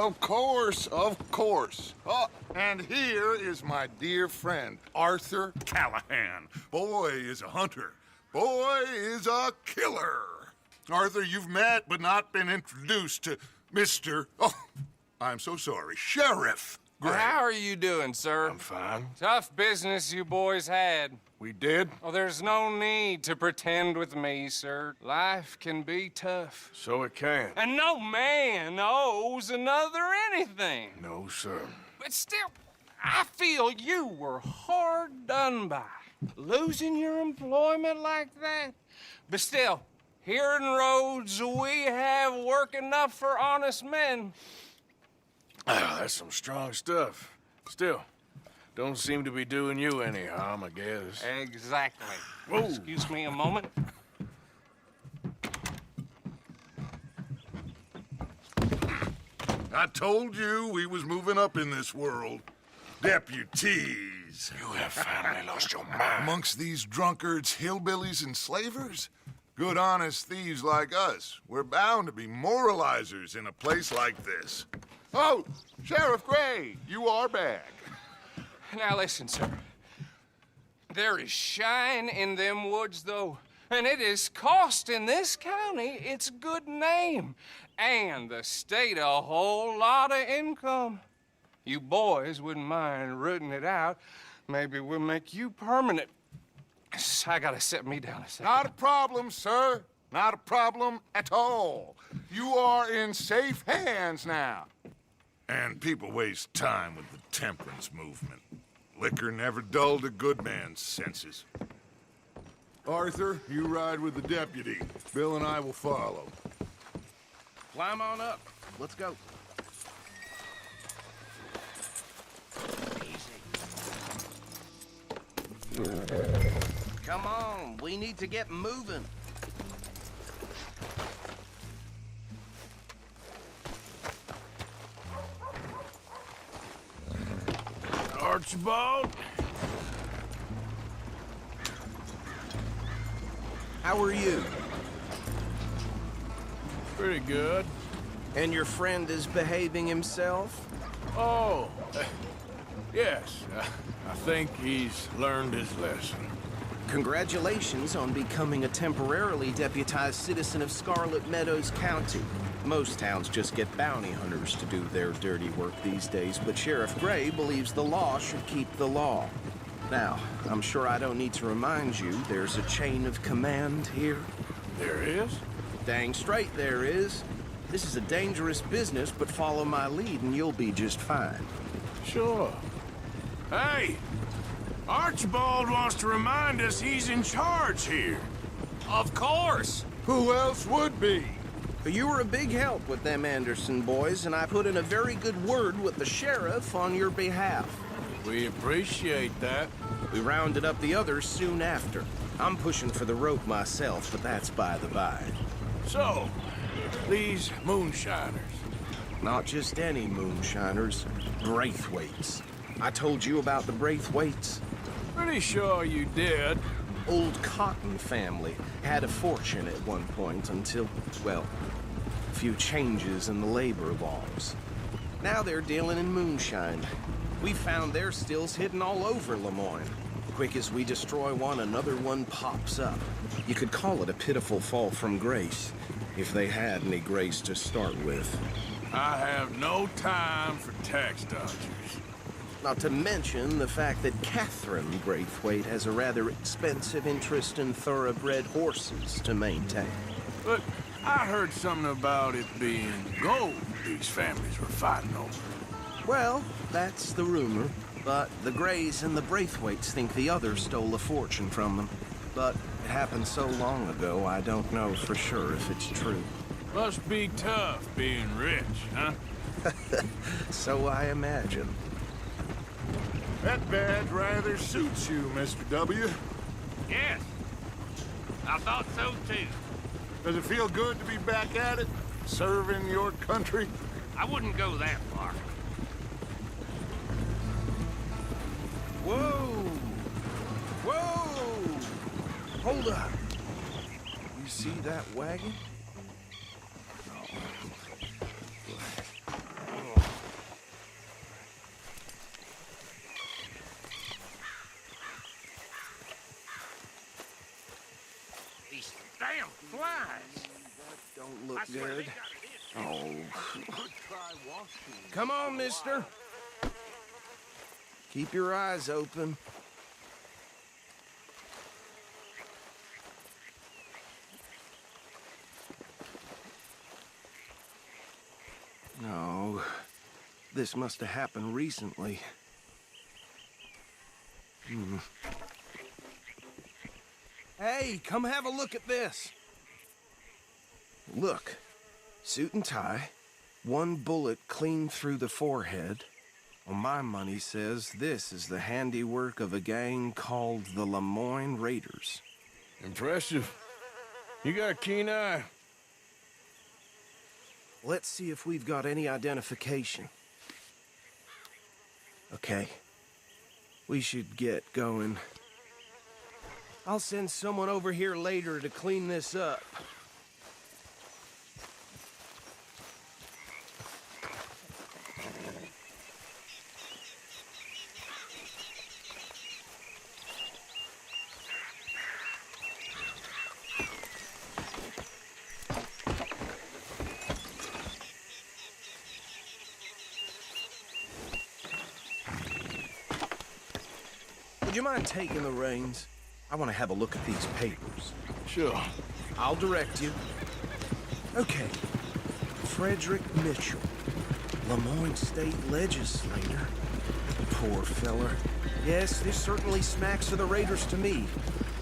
Of course, of course. Oh, and here is my dear friend, Arthur Callahan. Boy is a hunter. Boy is a killer. Arthur, you've met but not been introduced to Mr. Oh, I'm so sorry, Sheriff Gray. How are you doing, sir? I'm fine. Tough business you boys had. We did? Oh, there's no need to pretend with me, sir. Life can be tough. So it can. And no man owes another anything. No, sir. But still, I feel you were hard done by. Losing your employment like that. But still, here in Rhodes, we have work enough for honest men. That's some strong stuff. Still, don't seem to be doing you any harm, I guess. Exactly. Whoa. Excuse me a moment. I told you we was moving up in this world. Deputies. You have finally lost your mind. Amongst these drunkards, hillbillies, and slavers? Good, honest thieves like us. We're bound to be moralizers in a place like this. Oh, Sheriff Gray, you are back. Now listen, sir. There is shine in them woods, though, and it is costing this county its good name and the state a whole lot of income. You boys wouldn't mind rooting it out. Maybe we'll make you permanent. I gotta set me down a second. Not a problem, sir. Not a problem at all. You are in safe hands now. And people waste time with the temperance movement. Liquor never dulled a good man's senses. Arthur, you ride with the deputy. Bill and I will follow. Climb on up. Let's go. Come on, we need to get moving. Archibald? How are you? Pretty good. And your friend is behaving himself? Oh, yes. I think he's learned his lesson. Congratulations on becoming a temporarily deputized citizen of Scarlet Meadows County. Most towns just get bounty hunters to do their dirty work these days, but Sheriff Gray believes the law should keep the law. Now, I'm sure I don't need to remind you there's a chain of command here. There is? Dang straight there is. This is a dangerous business, but follow my lead and you'll be just fine. Sure. Hey! Archibald wants to remind us he's in charge here. Of course. Who else would be? You were a big help with them Anderson boys, and I put in a very good word with the sheriff on your behalf. We appreciate that. We rounded up the others soon after. I'm pushing for the rope myself, but that's by the by. So, these moonshiners. Not just any moonshiners, Braithwaites. I told you about the Braithwaites. Pretty sure you did. Old Cotton family had a fortune at one point until, well, a few changes in the labor laws. Now they're dealing in moonshine. We found their stills hidden all over Lemoyne. Quick as we destroy one, another one pops up. You could call it a pitiful fall from grace, if they had any grace to start with. I have no time for tax dodgers. Not to mention the fact that Catherine Braithwaite has a rather expensive interest in thoroughbred horses to maintain. But I heard something about it being gold these families were fighting over. Well, that's the rumor. But the Grays and the Braithwaites think the others stole a fortune from them. But it happened so long ago, I don't know for sure if it's true. Must be tough being rich, huh? So I imagine. That badge rather suits you, Mr. W. Yes. I thought so, too. Does it feel good to be back at it? Serving your country? I wouldn't go that far. Whoa! Whoa! Hold up. You see that wagon? supplies. Don't look good. Oh. Come on, mister. Keep your eyes open. No. This must have happened recently. Hey, come have a look at this. Look. Suit and tie. One bullet clean through the forehead. Well, my money says this is the handiwork of a gang called the Lemoyne Raiders. Impressive. You got a keen eye. Let's see if we've got any identification. Okay. We should get going. I'll send someone over here later to clean this up. Would you mind taking the reins? I want to have a look at these papers. Sure. I'll direct you. Okay. Frederick Mitchell, Lemoyne State Legislator. Poor feller. Yes, this certainly smacks of the Raiders to me.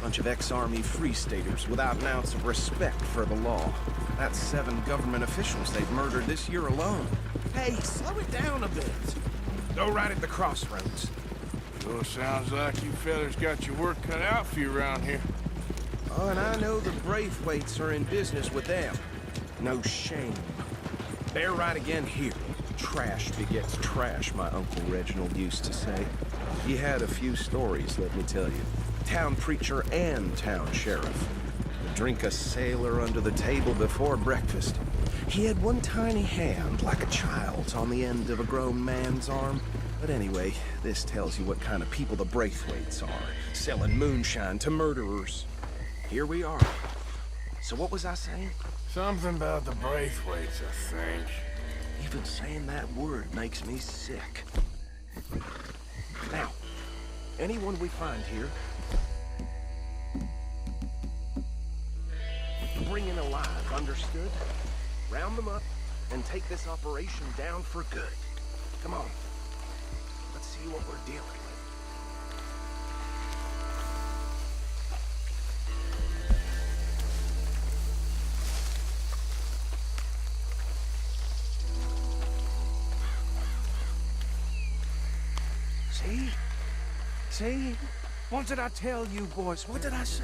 Bunch of ex-Army Free Staters without an ounce of respect for the law. That's 7 government officials they've murdered this year alone. Hey, slow it down a bit. Go right at the crossroads. Well, sounds like you fellas got your work cut out for you around here. Oh, and I know the Braithwaites are in business with them. No shame. They're right again here. Trash begets trash, my Uncle Reginald used to say. He had a few stories, let me tell you. Town preacher and town sheriff. Drink a sailor under the table before breakfast. He had one tiny hand, like a child's, on the end of a grown man's arm. But anyway, this tells you what kind of people the Braithwaites are, selling moonshine to murderers. Here we are. So what was I saying? Something about the Braithwaites, I think. Even saying that word makes me sick. Now, anyone we find here, bring in alive, understood? Round them up and take this operation down for good. Come on. Let's see what we're dealing with. See? See? What did I tell you, boys? What did I say?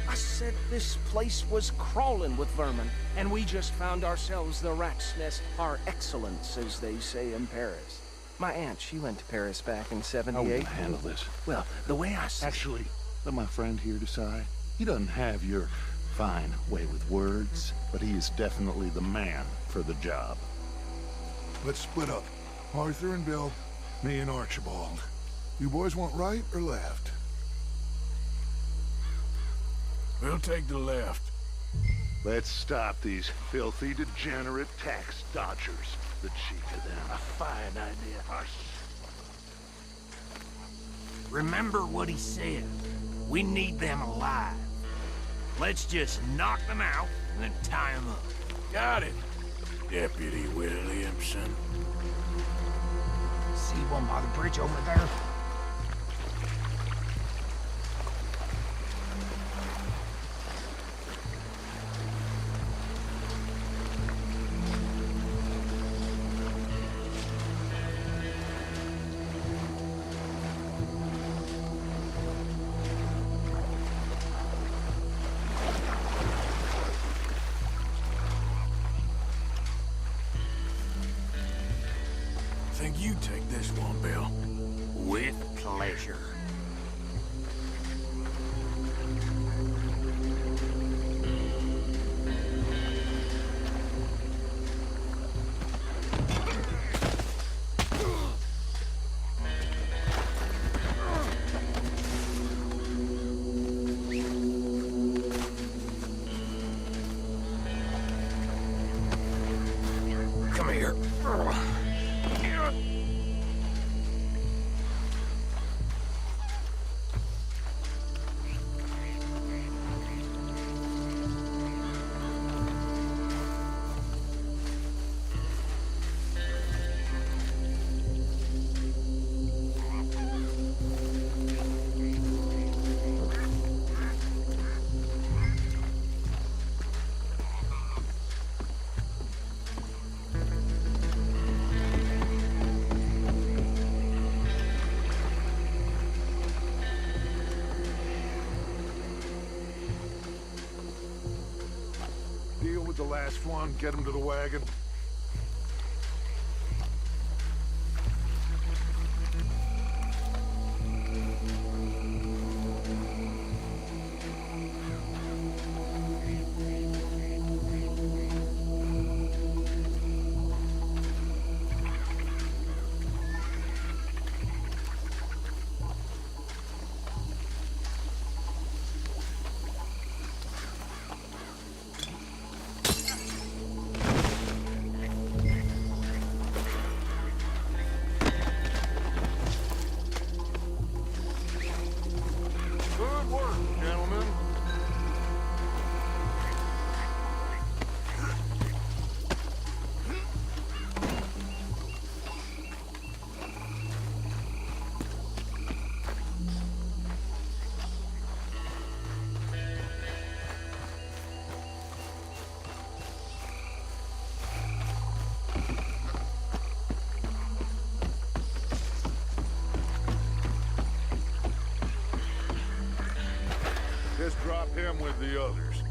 I said this place was crawling with vermin, and we just found ourselves the rat's nest par excellence, as they say in Paris. My aunt, she went to Paris back in '78. How will you handle this? Well, the way I see Actually, let my friend here decide. He doesn't have your fine way with words, but he is definitely the man for the job. Let's split up. Arthur and Bill, me and Archibald. You boys want right or left? We'll take the left. Let's stop these filthy, degenerate tax dodgers. The cheek of them. A fine idea. Hush. Remember what he said. We need them alive. Let's just knock them out and then tie them up. Got it, Deputy Williamson. See one by the bridge over there? Think you take this one, Bill. With pleasure. the last one. Get him to the wagon. Good work, gentlemen. Just drop him with the others.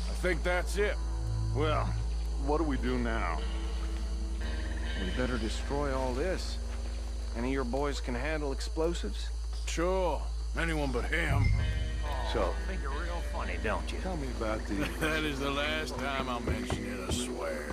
I think that's it. Well, what do we do now? We better destroy all this. Any of your boys can handle explosives? Sure. Anyone but him. So, Think you're real funny, don't you? tell me about the... That is the last time I'll mention it, I swear.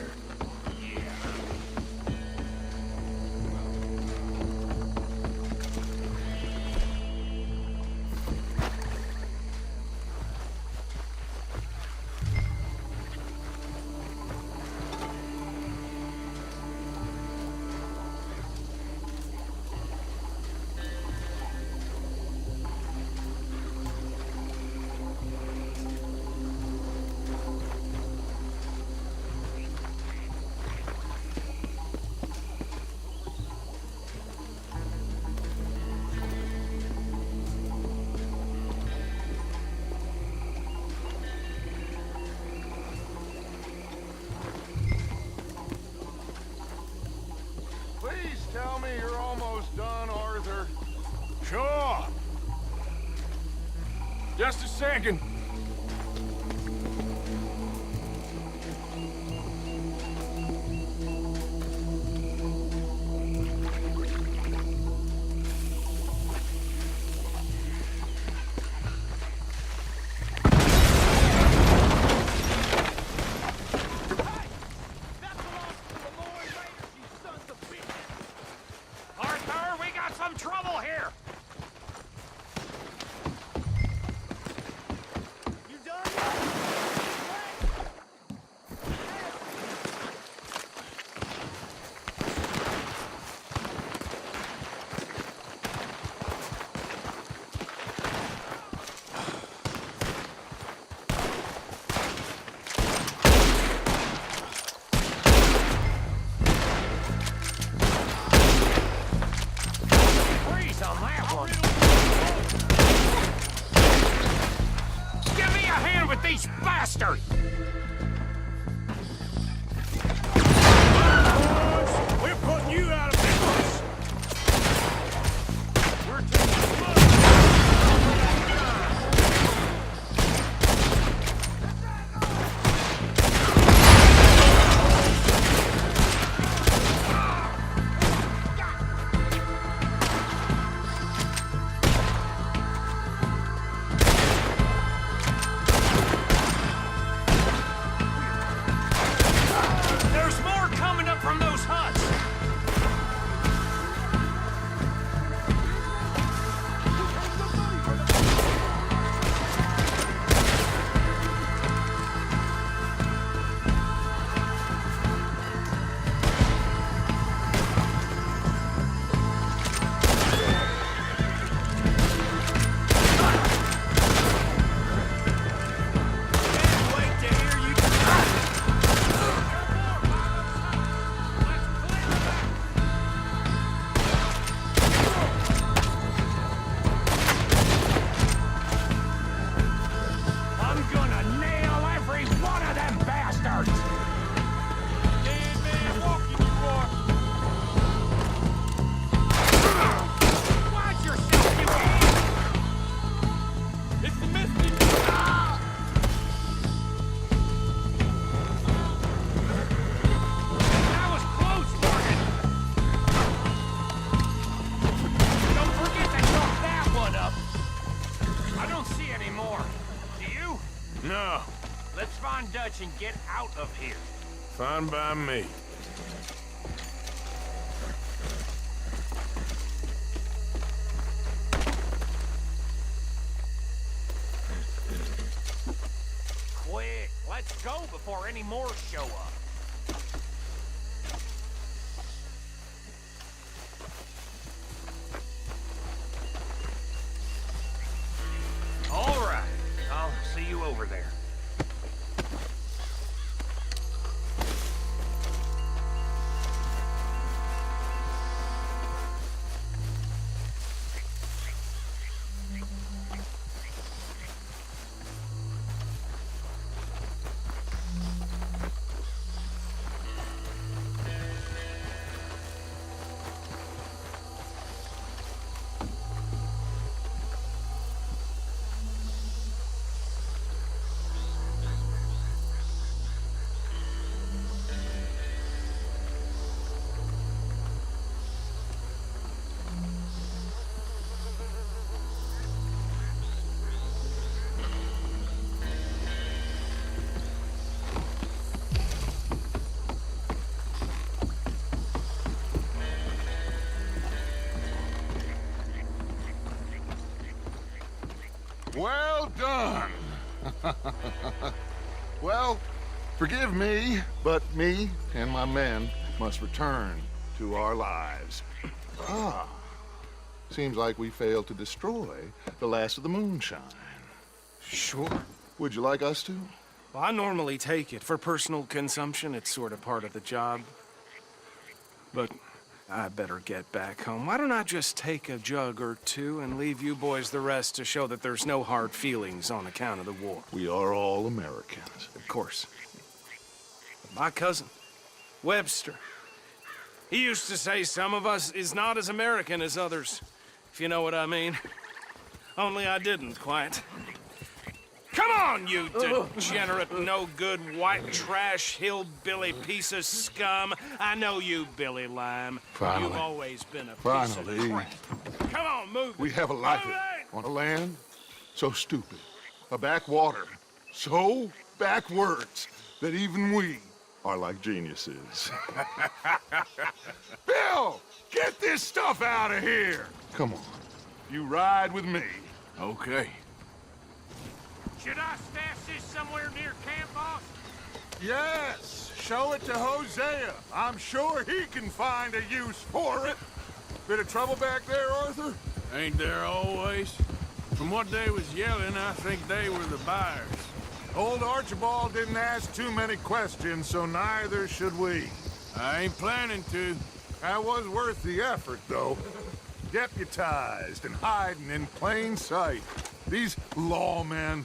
Please tell me you're almost done, Arthur. Sure. Just a second. Arthur, we got some trouble here! You done? Freeze on that one! Give me a hand with these bastards! We're putting you out of business! We're taking blood! and get out of here. Fine by me. Quick, let's go before any more show up. All right, I'll see you over there. Well done. Well, forgive me, but me and my men must return to our lives. Ah, seems like we failed to destroy the last of the moonshine. Sure. Would you like us to? Well, I normally take it. For personal consumption, it's sort of part of the job. But I better get back home. Why don't I just take a jug or two and leave you boys the rest to show that there's no hard feelings on account of the war? We are all Americans. Of course. My cousin, Webster, he used to say some of us is not as American as others, if you know what I mean. Only I didn't quite. Come on, you degenerate, no-good, white trash, hillbilly piece of scum. I know you, Billy Lime. Finally. You've always been a piece Finally. of crap. Come on, move. We have a life Move it. on a land so stupid, a backwater so backwards that even we are like geniuses. Bill, get this stuff out of here. Come on, you ride with me. Okay. Should I stash this somewhere near camp, boss? Yes, show it to Hosea. I'm sure he can find a use for it. Bit of trouble back there, Arthur? Ain't there always? From what they was yelling, I think they were the buyers. Old Archibald didn't ask too many questions, so neither should we. I ain't planning to. That was worth the effort, though. Deputized and hiding in plain sight. These lawmen,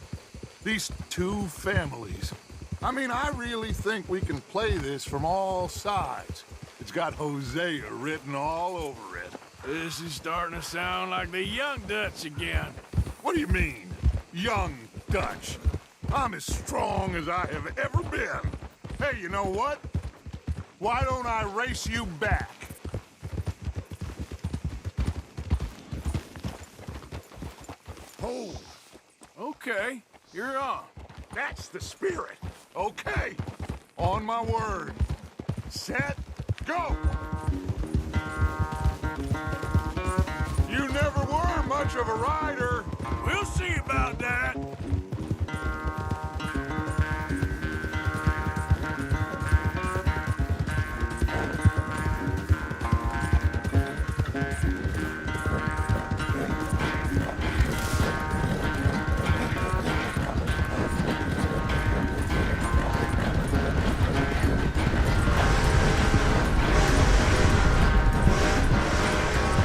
these two families. I mean, I really think we can play this from all sides. It's got Hosea written all over it. This is starting to sound like the Young Dutch again. What do you mean, young Dutch? I'm as strong as I have ever been. Hey, you know what? Why don't I race you back? Oh, Okay, you're on. that's the spirit. Okay, on my word. Set, go! You never were much of a rider. We'll see about that.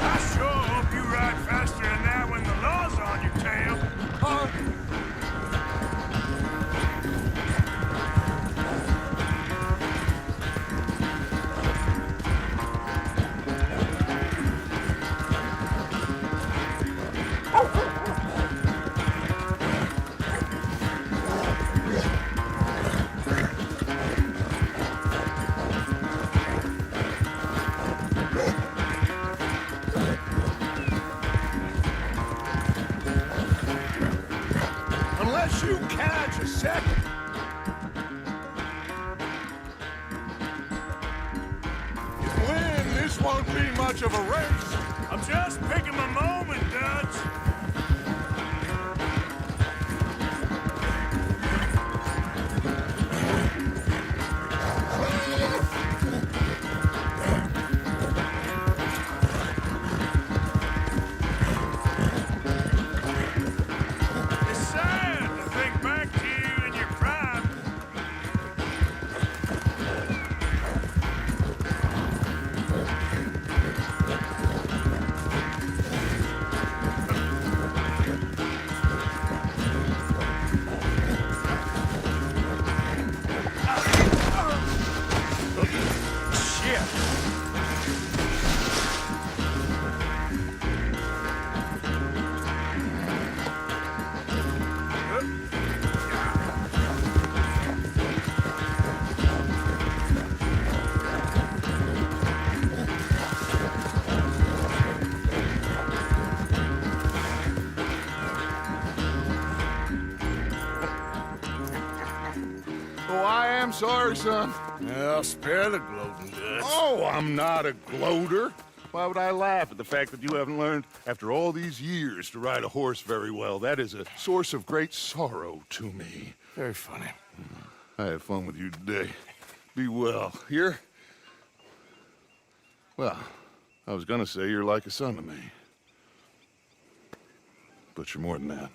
I sure hope you ride faster than that when the law's on your tail. Unless you catch a second. won't be much of a race. I'm just picking my moment, Dutch. It's sad to think back to you in your prime. Oh, I am sorry, son. Well, spare the gloating, Dutch. Oh, I'm not a gloater. Why would I laugh at the fact that you haven't learned, after all these years, to ride a horse very well? That is a source of great sorrow to me. Very funny. I had fun with you today. Be well. Here? Well, I was gonna say you're like a son to me. But you're more than that.